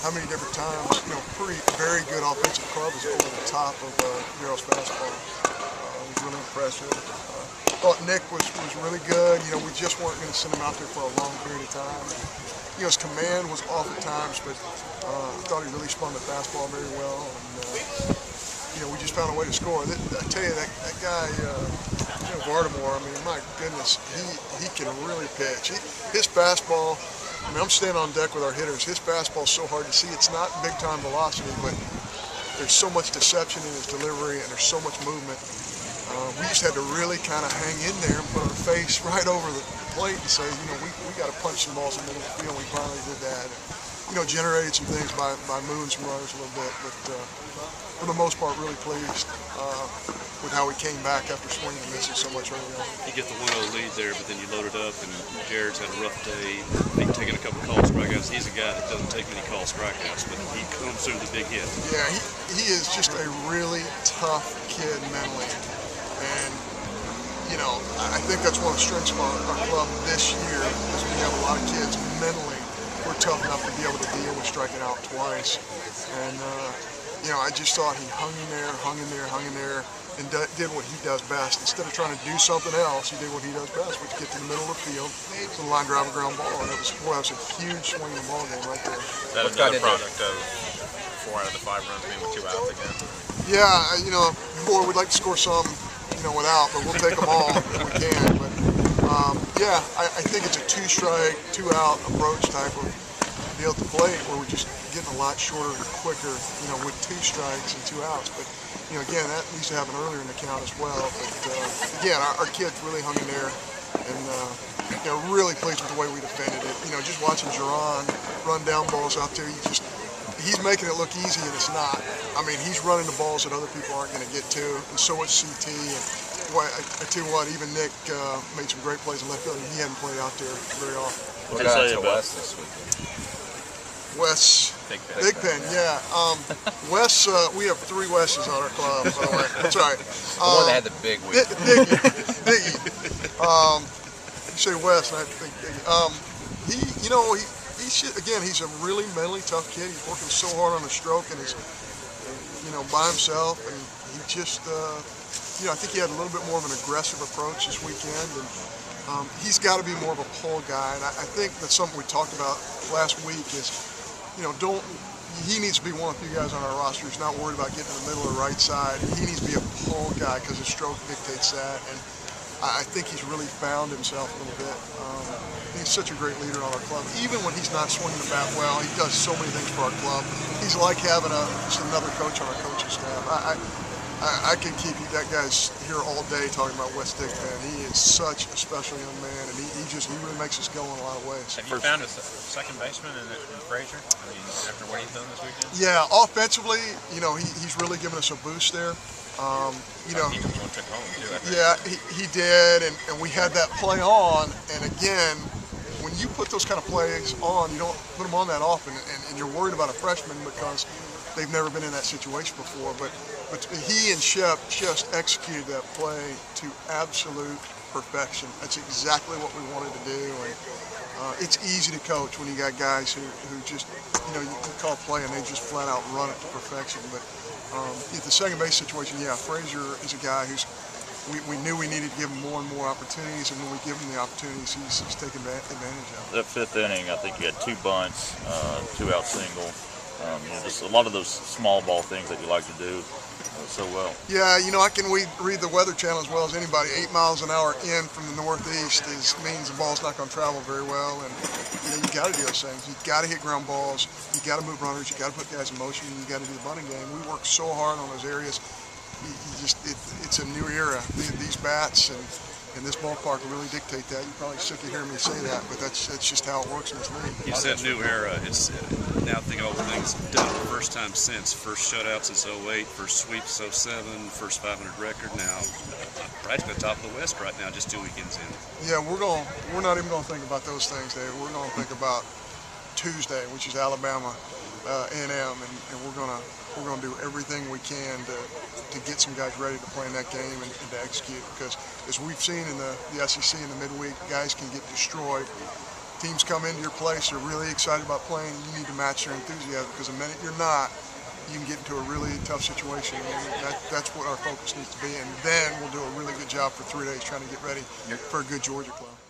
how many different times, very good offensive club is over the top of Daryl's fastball. It was really impressive. Thought Nick was really good. We just weren't going to send him out there for a long period of time. His command was off at times, but I thought he really spun the fastball very well. And we just found a way to score. I tell you, that guy, Baltimore, my goodness, he can really pitch. His fastball, I'm standing on deck with our hitters. His fastball's so hard to see. It's not big-time velocity, but there's so much deception in his delivery, and there's so much movement. We just had to really kind of hang in there and put our face right over the plate and say, we got to punch some balls in the middle of the field. We finally did that. And, generated some things by moving some runners a little bit, but for the most part, really pleased with how we came back after swinging and missing so much early on. You get the 1-0 lead there, but then you load it up, and Jared's had a rough day. He's taking a couple call strikeouts. He's a guy that doesn't take many call strikeouts, but he comes through the big hit. Yeah, he is just a really tough kid mentally. And, I think that's one of the strengths of our club this year is we have a lot of kids mentally. We're tough enough to be able to deal with striking out twice. And, I just thought he hung in there, and did what he does best. Instead of trying to do something else, he did what he does best, which get to the middle of the field, to the line drive a ground ball. And that was a huge swing in the ball game right there. That was another product of 4 out of the 5 runs being with 2 outs again. Yeah, boy, we'd like to score some, without, but we'll take them all if we can. But I think it's a 2-strike, 2-out approach type of deal at the plate where we're just getting a lot shorter and quicker, with 2 strikes and 2 outs. But again, that needs to happen earlier in the count as well. But again, our kids really hung in there, and really pleased with the way we defended it. Just watching Jerron run down balls out there, he's making it look easy, and it's not. He's running the balls that other people aren't going to get to, and so is CT. And I tell you what, even Nick made some great plays in left field, and he hadn't played out there very often. What got to Wes this weekend? Wes, Big Pen, yeah. Wes, we have 3 Wes's on our club, by the way. That's right. The one that had the big week. Diggy. You say Wes, and I think Diggy. He's a really mentally tough kid. He's working so hard on his stroke and he's, by himself. And he just, I think he had a little bit more of an aggressive approach this weekend. And he's got to be more of a pull guy. And I think that's something we talked about last week is, he needs to be one of the few guys on our roster who's not worried about getting in the middle or right side. He needs to be a pull guy because his stroke dictates that. And I think he's really found himself a little bit. He's such a great leader on our club. Even when he's not swinging the bat well, he does so many things for our club. He's like having just another coach on our coaching staff. I could keep that guy's here all day talking about Wes Dickman. He is such a special young man, and he really makes us go in a lot of ways. Have you found a second baseman in Frazier? After what he's done this weekend? Yeah, offensively, he's really given us a boost there. He just took home too. Yeah, he did, and we had that play on, and again, when you put those kind of plays on, you don't put them on that often, and you're worried about a freshman because they've never been in that situation before. But he and Shep just executed that play to absolute perfection. That's exactly what we wanted to do, and it's easy to coach when you got guys who just, you call a play and they just flat out run it to perfection. But at the second base situation, yeah, Frazier is a guy who's, we knew we needed to give him more and more opportunities, and when we give him the opportunities, he's taking advantage of it. That 5th inning, I think you had 2 bunts, 2-out single. Just a lot of those small ball things that you like to do so well. Yeah, I can read the Weather Channel as well as anybody. 8 miles an hour in from the northeast means the ball's not going to travel very well, and you got to do those things. You got to hit ground balls. You got to move runners. You got to put guys in motion. You got to do the bunting game. We work so hard on those areas. It's a new era. These bats and this ballpark really dictate that. You're probably sick of hearing me say that, but that's just how it works in this league. You said new era. It's now think all the things done the first time since. First shutout since 08, first sweep since 07, first 500 record now. Practically top of the West right now, just 2 weekends in. Yeah, we're not even going to think about those things, Dave. We're going to think about Tuesday, which is Alabama A&M, and we're going to do everything we can to get some guys ready to play in that game and to execute, because as we've seen in the SEC in the midweek, guys can get destroyed teams come into your place, they're really excited about playing, and you need to match their enthusiasm, because the minute you're not, you can get into a really tough situation, and that's what our focus needs to be. And then we'll do a really good job for 3 days trying to get ready for a good Georgia club.